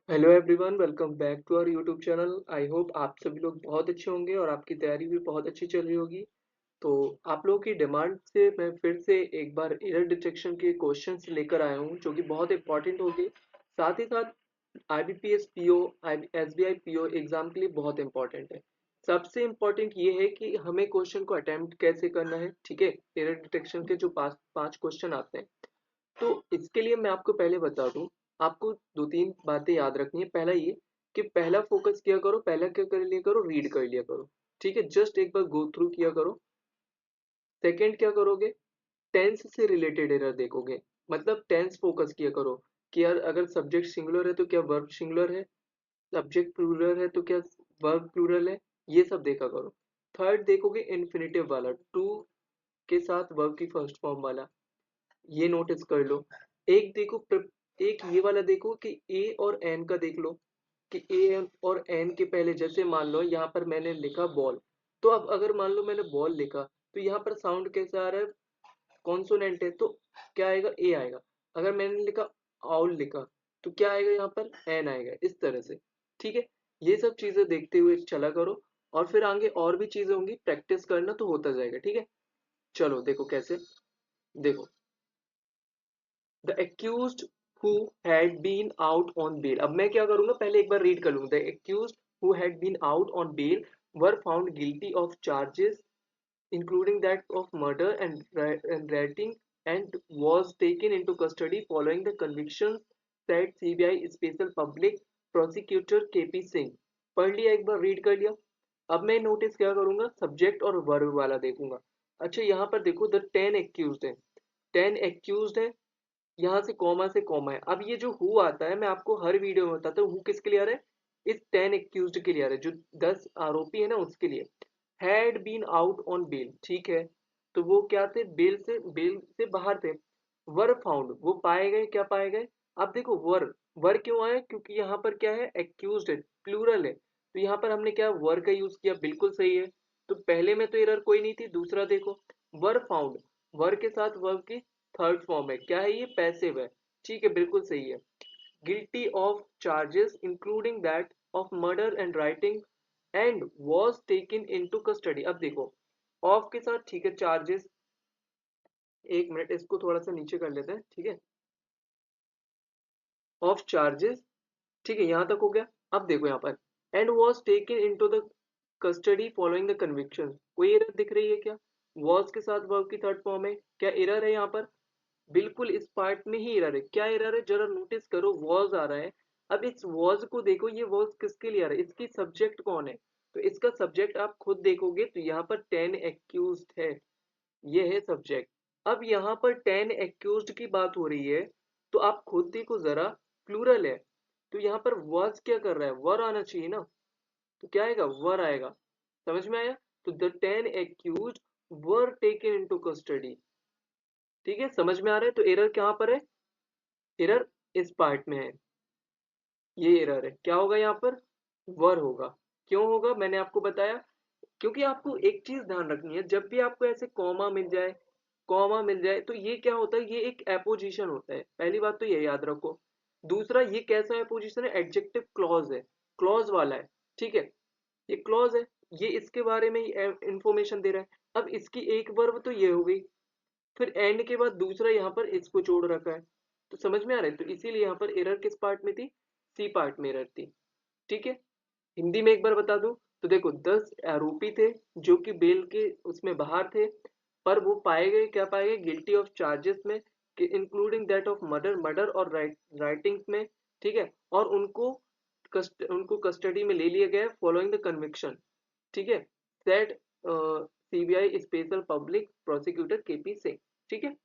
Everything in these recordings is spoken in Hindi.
Hello everyone, welcome back to our YouTube channel. I hope आप सभी लोग बहुत अच्छे होंगे और आपकी तैयारी भी बहुत अच्छी चल रही होगी। तो आप लोगों की डिमांड से मैं फिर से एक बार एरर डिटेक्शन के क्वेश्चंस लेकर आया हूँ जो कि बहुत इंपॉर्टेंट होंगे। साथ ही साथ IBPS PO, SBI PO exam के लिए बहुत इंपॉर्टेंट है। सबसे इम्पोर्टेंट ये है कि हमें क्वेश्चन को अटेम्प्ट कैसे करना है। ठीक है, एरर डिटेक्शन के जो पांच पांच क्वेश्चन आते हैं, तो इसके लिए मैं आपको पहले बता दूं। आपको दो तीन बातें याद रखनी है। पहला ये कि पहला फोकस किया करो, पहला क्या कर लिया करो, रीड कर लिया करो। ठीक है, जस्ट एक बार गो थ्रू किया करो। सेकंड क्या करोगे, टेंस से रिलेटेड एरर देखोगे। मतलब टेंस फोकस किया करो कि यार अगर सब्जेक्ट सिंगुलर है तो क्या वर्ब सिंगुलर है, सब्जेक्ट प्लूरल है तो क्या वर्ब प्लूरल है, ये सब देखा करो। थर्ड देखोगे इन्फिनेटिव वाला, टू के साथ वर्ब की फर्स्ट फॉर्म वाला, ये नोटिस कर लो। एक देखो एक ये वाला देखो कि ए और एन का देख लो कि ए और एन के पहले जैसे मान लो यहाँ पर मैंने लिखा बॉल। तो अब अगर मान लो मैंने बॉल लिखा तो यहाँ पर साउंड कैसा आ रहा है, कॉन्सोनेंट है, तो क्या आएगा, ए आएगा। अगर मैंने लिखा आउल लिखा तो क्या आएगा, यहाँ पर एन आएगा, इस तरह से। ठीक है, ये सब चीजें देखते हुए चला करो और फिर आगे और भी चीजें होंगी, प्रैक्टिस करना तो होता जाएगा। ठीक है, चलो देखो कैसे। देखो, the accused who had been out on bail. अब मैं क्या करूंगा, पहले एक बार रीड कर लूंगा। The accused who had been out on bail were found guilty of charges including that of murder and rioting, and was taken into custody following the convictions, said CBI Special Public Prosecutor KP Singh। पढ़ लिया, एक बार रीड कर लिया। अब मैं नोटिस क्या करूंगा, सब्जेक्ट और वर्ब वाला देखूंगा। अच्छा, यहाँ पर देखो द 10 एक्यूज्ड है, 10 एक्यूज्ड है, यहाँ से कॉमा है। अब ये जो हु आता है, मैं आपको हर वीडियो में बताता हूँ हु किसके लिए आ रहा है, इस 10 एक्यूज्ड के लिए आ रहा है, जो 10 आरोपी है ना उसके लिए। Had been out on bail, ठीक है, तो वो क्या थे, बेल से बाहर थे। वर फाउंड, वो पाए गए, क्या पाए गए। अब देखो वर, वर क्यों आया, क्योंकि यहाँ पर क्या है, एक्यूज्ड है, प्लूरल है, तो यहाँ पर हमने क्या वर का यूज किया, बिल्कुल सही है। तो पहले में तो एरर कोई नहीं थी। दूसरा देखो, वर फाउंड, वर के साथ वर्ब की थर्ड फॉर्म है, क्या है ये, पैसिव है। ठीक है, बिल्कुल सही है। Guilty of charges including that of murder and writing and was taken into custody. अब देखो, ऑफ के साथ ठीक है चार्जेस, एक मिनट इसको थोड़ा सा नीचे कर लेते हैं। ठीक है, ऑफ चार्जेस, ठीक है, यहाँ तक हो गया। अब देखो यहाँ पर, and was taken into the custody following the conviction, कोई एरर दिख रही है क्या, वॉज के साथ वर्ब की थर्ड फॉर्म है, क्या एरर है यहाँ पर, बिल्कुल इस पार्ट में ही एरर है। क्या एरर है, जरा नोटिस करो, वॉज आ रहा है। अब इस वॉज को देखो, ये वॉज किसके लिए आ रहा है, इसकी सब्जेक्ट कौन है, तो इसका सब्जेक्ट आप खुद देखोगे तो यहाँ पर 10 एक्यूज्ड है, ये है सब्जेक्ट। अब यहाँ पर 10 एक्यूज्ड की बात हो रही है, तो आप खुद देखो जरा, प्लूरल है, तो यहाँ पर वॉज क्या कर रहा है, वर आना चाहिए ना, तो क्या आएगा, वर आएगा। समझ में आया, तो the 10 accused were taken into custody. ठीक है, समझ में आ रहा है, तो एरर कहाँ पर है, एरर इस पार्ट में है, ये एरर है। क्या होगा यहाँ पर, वर होगा। क्यों होगा, मैंने आपको बताया, क्योंकि आपको एक चीज ध्यान रखनी है, जब भी आपको ऐसे कॉमा मिल जाए तो ये क्या होता है, ये एक एपोजिशन होता है। पहली बात तो ये याद रखो। दूसरा, ये कैसा एपोजिशन है, एडजेक्टिव क्लॉज है, क्लॉज वाला है। ठीक है, ये क्लॉज है, ये इसके बारे में इंफॉर्मेशन दे रहा है। अब इसकी एक वर्ब तो ये हो गई, फिर एंड के बाद दूसरा यहाँ पर इसको जोड़ रखा है, तो समझ में आ रहा है। तो इसीलिए यहाँ पर एरर किस पार्ट में थी, सी पार्ट में एरर थी। ठीक है, हिंदी में एक बार बता दूं, तो देखो 10 आरोपी थे जो कि बेल के उसमें बाहर थे, पर वो पाए गए, क्या पाए गए, गिल्टी ऑफ चार्जेस में, including that of murder, murder और राइटिंग्स में। ठीक है, और उनको कस्टडी में ले लिया गया फॉलोइंग द कन्विक्शन। ठीक है, set CBI special public prosecutor KP Singh. ठीक है,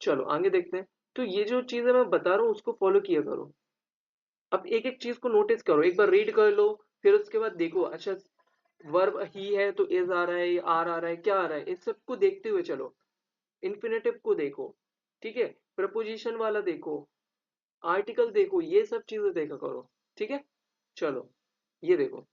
चलो आगे देखते हैं। तो ये जो चीजें मैं बता रहा हूँ उसको फॉलो किया करो। अब एक एक चीज को नोटिस करो, एक बार रीड कर लो, फिर उसके बाद देखो। अच्छा, वर्ब ही है तो इज आ रहा है, आर आ रहा है, क्या आ रहा है, इस सबको देखते हुए चलो। इन्फिनेटिव को देखो, ठीक है, प्रपोजिशन वाला देखो, आर्टिकल देखो, ये सब चीजें देखा करो। ठीक है, चलो ये देखो,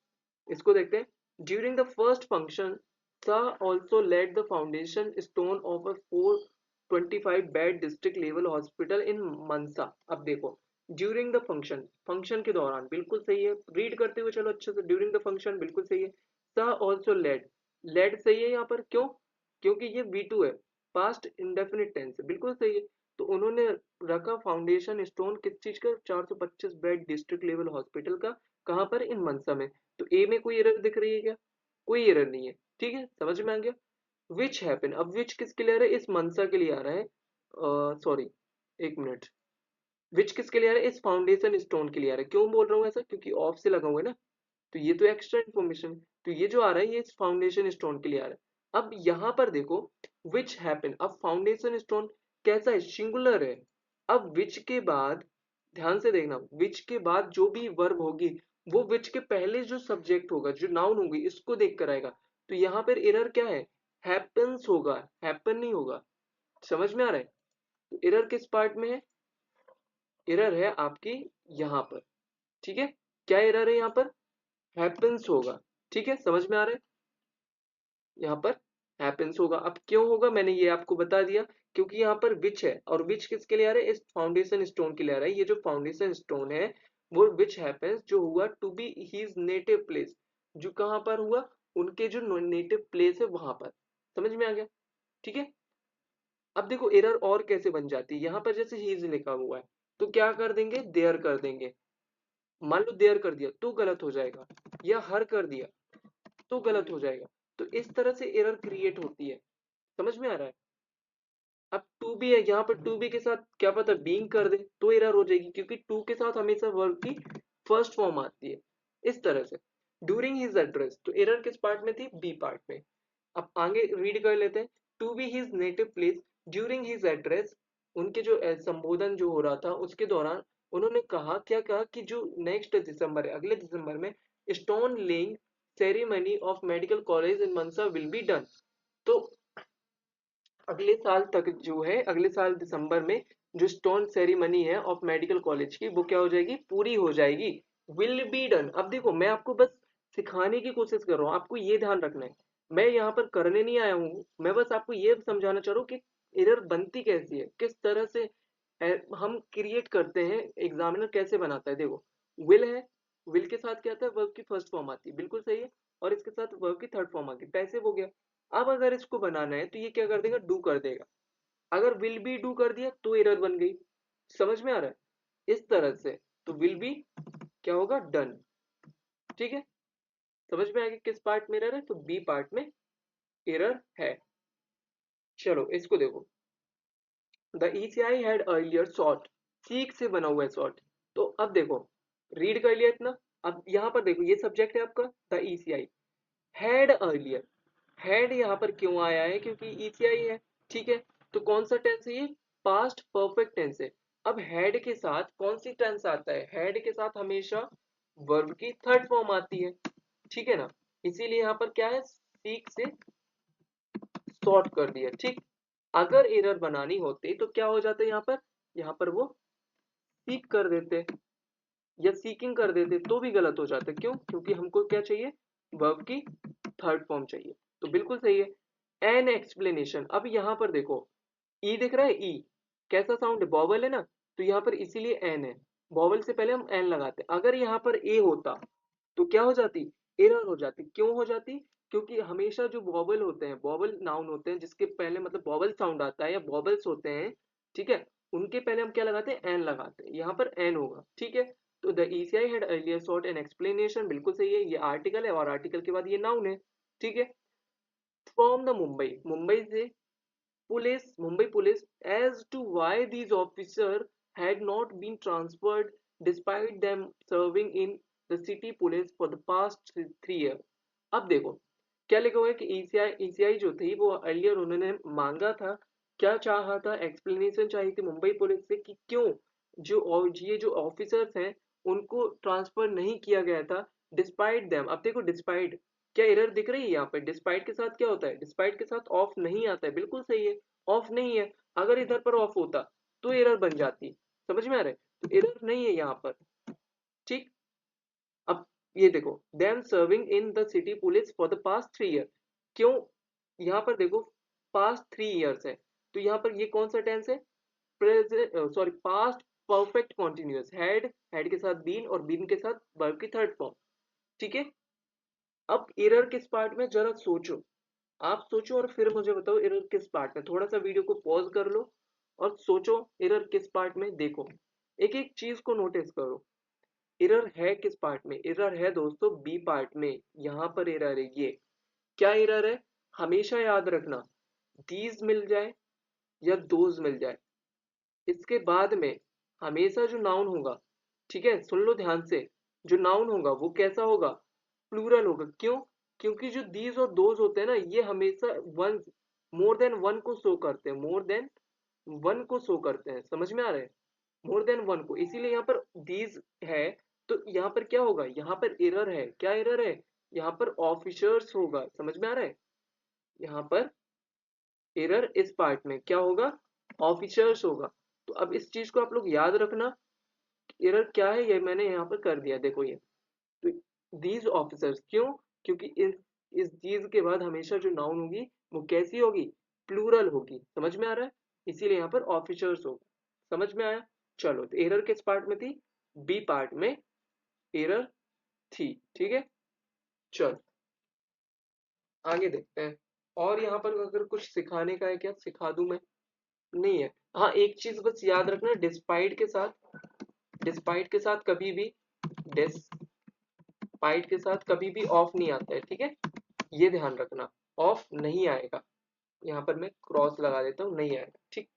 इसको देखते हैं। During the first function, Shah also laid the foundation stone of a 425 bed district level hospital in Mansa. अब देखो, ड्यूरिंग द फंक्शन, फंक्शन के दौरान, बिल्कुल सही है। रीड करते हुए चलो अच्छे से, ड्यूरिंग द फंक्शन बिल्कुल सही है। सा ऑल्सो लेड, लेड सही है यहाँ पर, क्यों? क्योंकि ये V2 है, पास्ट इंडेफिनिट टेंस है, बिल्कुल सही है। तो उन्होंने रखा फाउंडेशन स्टोन किस चीज का? 425 बेड डिस्ट्रिक्ट लेवल हॉस्पिटल का। कहाँ पर? इन मनसा में। तो ए में कोई एरर दिख रही है क्या? कोई एरर नहीं है, ठीक है, समझ में आ गया। विच हैपन, अब विच किसके लिए आ रहा है? इस मनसा के लिए आ रहा है, सॉरी, एक मिनट, विच किसके लिए आ रहा है? इस फाउंडेशन स्टोन के लिए आ रहा है। क्यों बोल रहा हूँ ऐसा? क्योंकि ऑफ से लगा हुआ है ना, तो ये तो एक्स्ट्रा इन्फॉर्मेशन। तो ये जो आ रहा है ये इस फाउंडेशन स्टोन के लिए आ रहा है। अब यहाँ पर देखो, विच हैपन, अब फाउंडेशन स्टोन कैसा है? सिंगुलर है। अब विच के बाद, ध्यान से देखना, विच के बाद जो भी वर्ब होगी वो विच के पहले जो सब्जेक्ट होगा, जो नाउन होगी, इसको देख कर आएगा। तो यहाँ पर एरर क्या है? हैपन्स होगा, हैपन नहीं होगा। समझ में आ रहा है? तो एरर किस पार्ट में है? एरर है आपकी यहाँ पर, ठीक है। क्या एरर है यहाँ पर? हैपेंस होगा, ठीक है, समझ में आ रहा है? यहाँ पर हैपेंस होगा। अब क्यों होगा मैंने ये आपको बता दिया, क्योंकि यहाँ पर विच है, और विच किसके लिए आ रहा है? इस फाउंडेशन स्टोन के लिए आ रहा है। ये जो फाउंडेशन स्टोन है वो विच हैपेंस जो हुआ to be his native place, जो कहाँ पर हुआ? उनके जो नेटिव प्लेस है वहां पर। समझ में आ गया, ठीक है। अब देखो एरर और कैसे बन जाती है। यहाँ पर जैसे हीज लिखा हुआ है तो क्या कर देंगे? देयर कर देंगे। मान लो देयर कर दिया तो गलत हो जाएगा, या हर कर दिया तो गलत हो जाएगा। तो इस तरह से एरर क्रिएट होती है। समझ में आ रहा है? अब टू बी है, यहाँ पर टू बी के साथ क्या पता बीइंग कर दे तो एरर हो जाएगी, क्योंकि टू के साथ हमेशा वर्ब की फर्स्ट फॉर्म आती है। इस तरह से ड्यूरिंग हिज एड्रेस, तो एरर किस पार्ट में थी? बी पार्ट में। अब आगे रीड कर लेते हैं। To be his native place during his address, उनके जो संबोधन जो हो रहा था उसके दौरान उन्होंने कहा, क्या कहा? कि जो नेक्स्ट दिसंबर है, अगले दिसंबर में stone laying ceremony of medical college in Mansa will be done. तो अगले साल तक जो है, अगले साल दिसंबर में जो स्टोन सेरेमनी है ऑफ मेडिकल कॉलेज की, वो क्या हो जाएगी? पूरी हो जाएगी। Will be done. अब देखो मैं आपको बस सिखाने की कोशिश कर रहा हूँ, आपको ये ध्यान रखना है, मैं यहाँ पर करने नहीं आया हूँ। मैं बस आपको ये समझाना चाह रहा हूँ कि एरर बनती कैसी है, किस तरह से हम क्रिएट करते हैं, एग्जामिनर कैसे बनाता है। देखो विल है, विल के साथ क्या आता है? वर्ब की फर्स्ट फॉर्म आती है, बिल्कुल सही है, और इसके साथ वर्ब की थर्ड फॉर्म आती है, पैसे हो गया। अब अगर इसको बनाना है तो ये क्या कर देगा? डू कर देगा। अगर विल बी डू कर दिया तो एरर बन गई। समझ में आ रहा है? इस तरह से तो विल बी क्या होगा? डन, ठीक है। समझ में आ गया किस पार्ट में एरर है? तो बी पार्ट में एरर है। चलो इसको देखो, the ECI had earlier sort, सीख से बना हुआ है सॉर्ट। तो अब देखो, रीड कर लिया इतना। अब यहाँ पर देखो ये सब्जेक्ट है आपका the ECI had earlier. Had यहाँ पर क्यों आया है? क्योंकि ECI है, ठीक है। तो कौन सा टेंस है ये? पास्ट परफेक्ट टेंस है। अब हैड के साथ कौन सी टेंस आता है? हैड के साथ हमेशा वर्ब की थर्ड फॉर्म आती है, ठीक है ना। इसीलिए यहाँ पर क्या है? सीक से सॉर्ट कर दिया, ठीक। अगर एरर बनानी होती तो क्या हो जाता है यहाँ पर? यहाँ पर वो सीक कर देते या सीकिंग कर देते तो भी गलत हो जाता। क्यों? क्योंकि हमको क्या चाहिए? वर्ब की थर्ड फॉर्म चाहिए। तो बिल्कुल सही है। एन एक्सप्लेनेशन, अब यहाँ पर देखो ई दिख रहा है, ई कैसा साउंड है? बॉवल है ना, तो यहाँ पर इसीलिए एन है। बॉवल से पहले हम एन लगाते। अगर यहाँ पर ए होता तो क्या हो जाती? एरर हो जाती। क्यों हो जाती? क्योंकि हमेशा जो वॉवल होते हैं, वॉवल नाउन होते हैं जिसके पहले मतलब वॉवल साउंड आता है या वॉवल्स होते हैं, ठीक है, उनके पहले हम क्या लगाते हैं? एन लगाते हैं। यहाँ पर एन होगा, ठीक है। तो the ECI had earlier short an explanation, बिल्कुल सही है, ये आर्टिकल है और आर्टिकल के बाद ये नाउन है, ठीक है। फ्रॉम द मुंबई, मुंबई से police, Mumbai police, as to why these officers had not been transferred despite them serving in the city police for the past 3 years। अब देखो क्या लिखा हुआ है कि ECI जो थी वो अर्लियर उन्होंने मांगा था, क्या चाहा था? एक्सप्लेनेशन चाहिए थी मुंबई पुलिस से कि क्यों जो ये जो ऑफिसर्स हैं उनको ट्रांसफर नहीं किया गया था। डिस्पाइट देम, अब देखो डिस्पाइट, क्या एरर दिख रही है यहाँ पे? डिस्पाइट के साथ क्या होता है? डिस्पाइट के साथ ऑफ नहीं आता है, बिल्कुल सही है, ऑफ नहीं है। अगर इधर पर ऑफ होता तो एरर बन जाती। समझ में आ रहा है? तो एरर नहीं है यहाँ पर, ठीक। अब ये देखो, them serving in the city police for the past 3 year, क्यों? यहाँ पर देखो पास्ट 3 ईयर्स है, तो यहाँ पर ये कौन सा टेंस है? Present, sorry, past perfect continuous, had के साथ बीन और बीन के साथ वर्ब की थर्ड फॉर्म। ठीक है, अब एरर किस पार्ट में, जरा सोचो, आप सोचो और फिर मुझे बताओ एरर किस पार्ट में। थोड़ा सा वीडियो को पॉज कर लो और सोचो एरर किस पार्ट में। देखो एक एक चीज को नोटिस करो, एरर है किस पार्ट में। एरर है दोस्तों बी पार्ट में, यहाँ पर एरर है। ये क्या एरर है, हमेशा याद रखना, दीज मिल जाए या दोज मिल जाए, इसके बाद में हमेशा जो नाउन होगा, ठीक है सुन लो ध्यान से, जो नाउन होगा वो कैसा होगा, प्लूरल होगा। क्यों, क्योंकि जो दीज और दोज होते हैं ना, ये हमेशा वन, मोर देन वन को शो करते हैं, मोर देन वन को शो करते हैं। समझ में आ रहा है, मोर देन वन को, इसीलिए यहाँ पर दीज है। तो यहाँ पर क्या होगा, यहाँ पर एरर है, क्या एरर है, यहाँ पर ऑफिसर्स होगा। समझ में आ रहा है, यहाँ पर एरर इस पार्ट में क्या होगा, ऑफिसर्स होगा। तो अब इस चीज को आप लोग याद रखना, एरर क्या है, ये मैंने यहाँ पर कर दिया। देखो ये, तो दीज ऑफिसर्स, क्यों, क्योंकि इस दीज के बाद हमेशा जो नाउन होगी वो कैसी होगी, प्लूरल होगी। समझ में आ रहा है, इसीलिए यहाँ पर ऑफिसर्स होगा। समझ में आया। चलो, तो एरर किस पार्ट में थी, बी पार्ट में एरर थी। ठीक है, चलो आगे देखते हैं। और यहाँ पर अगर कुछ सिखाने का है क्या, सिखा दूं मैं, नहीं है। हाँ एक चीज बस याद रखना, डिस्पाइट के साथ, डिस्पाइट के साथ कभी भी, डिस्पाइट के साथ कभी भी ऑफ नहीं आता है। ठीक है, ये ध्यान रखना, ऑफ नहीं आएगा। यहाँ पर मैं क्रॉस लगा देता हूँ, नहीं आएगा। ठीक,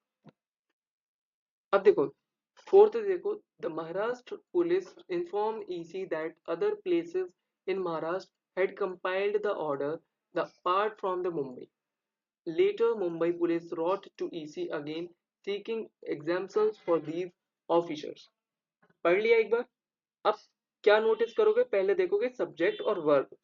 अब देखो फोर्थ देखो, the Maharashtra police inform EC that other places in Maharashtra had compiled the order the apart from the Mumbai. Later, Mumbai police wrote to EC again seeking exemptions for these officers. पढ़ लिया एक बार। अब क्या नोटिस करोगे, पहले देखोगे सब्जेक्ट और वर्ब।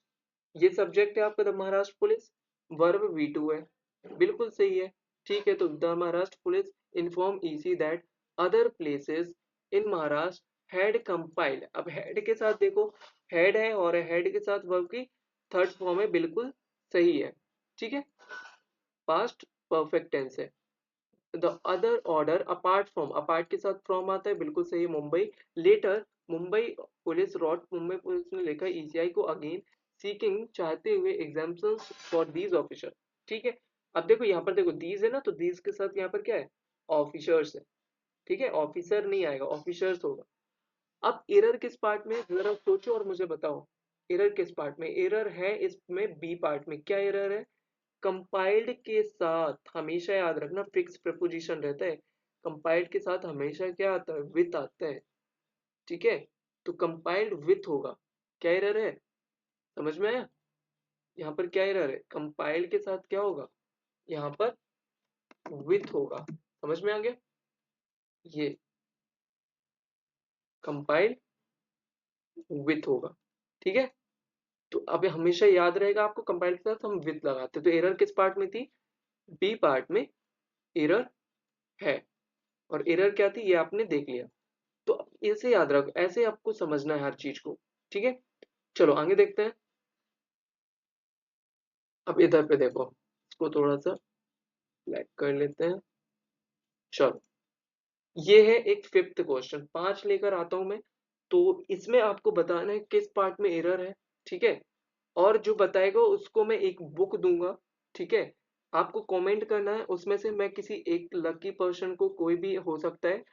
ये सब्जेक्ट है आपका the Maharashtra police, verb V2 है, बिल्कुल सही है। ठीक है, तो the Maharashtra police inform EC that other places in Maharashtra had compiled. अब हैड के साथ देखो, हैड है और हैड के साथ वर्ब की थर्ड फॉर्म है, बिल्कुल सही है। ठीक है, पास्ट परफेक्ट टेंस है। The other order apart from, apart के साथ फ्रॉम आता है, बिल्कुल सही है। Mumbai, letter Mumbai police wrote, Mumbai police ने लिखा ईसीआई को अगेन सीकिंग, चाहते हुए एग्जाम्पल्स फॉर दीज ऑफिसर। ठीक है, अब देखो यहाँ पर देखो दीज है ना, तो दीज के साथ यहाँ पर क्या है, ऑफिसर्स है। ठीक है, ऑफिसर नहीं आएगा, ऑफिसर्स होगा। अब एरर किस पार्ट में, जरा सोचो और मुझे बताओ, एरर किस पार्ट में। एरर है इसमें बी पार्ट में। क्या एरर है, कंपाइल्ड के साथ हमेशा याद रखना फिक्स प्रपोजिशन रहता है, कंपाइल्ड के साथ हमेशा क्या आता है, विथ आता है। ठीक है, तो कंपाइल्ड विथ होगा। क्या एरर है, समझ में आया, यहाँ पर क्या एरर है, कंपाइल्ड के साथ क्या होगा, यहाँ पर विथ होगा। समझ में आ गया, ये कंपाइल्ड विथ होगा। ठीक है, तो अब हमेशा याद रहेगा आपको, कंपाइल्ड के साथ हम विथ लगाते हैं। तो एरर किस पार्ट में थी, बी पार्ट में एरर है। और एरर क्या थी ये आपने देख लिया। तो ऐसे याद रखो, ऐसे आपको समझना है हर चीज को। ठीक है, चलो आगे देखते हैं। अब इधर पे देखो, इसको थोड़ा सा ब्लैक कर लेते हैं। चलो, ये है एक फिफ्थ क्वेश्चन, 5 लेकर आता हूं मैं। तो इसमें आपको बताना है किस पार्ट में एरर है। ठीक है, और जो बताएगा उसको मैं एक बुक दूंगा। ठीक है, आपको कमेंट करना है, उसमें से मैं किसी एक लकी पर्सन को, कोई भी हो सकता है,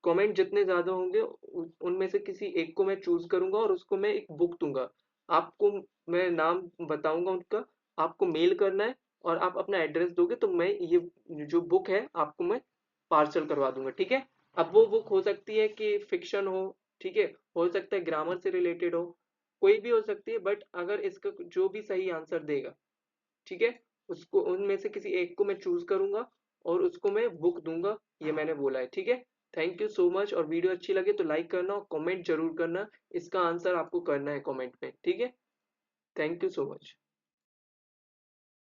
कमेंट जितने ज्यादा होंगे उनमें से किसी एक को मैं चूज करूंगा और उसको मैं एक बुक दूंगा। आपको मैं नाम बताऊंगा उनका, आपको मेल करना है और आप अपना एड्रेस दोगे तो मैं ये जो बुक है आपको मैं पार्सल करवा दूंगा। ठीक है, अब वो बुक हो सकती है कि फिक्शन हो, ठीक है, हो सकता है ग्रामर से रिलेटेड हो, कोई भी हो सकती है, बट अगर इसका जो भी सही आंसर देगा, ठीक है, उसको उनमें से किसी एक को मैं चूज करूंगा और उसको मैं बुक दूंगा, ये मैंने बोला है। ठीक है, थैंक यू सो मच। और वीडियो अच्छी लगे तो लाइक करना और कमेंट जरूर करना, इसका आंसर आपको करना है कमेंट में। ठीक है, थैंक यू सो मच।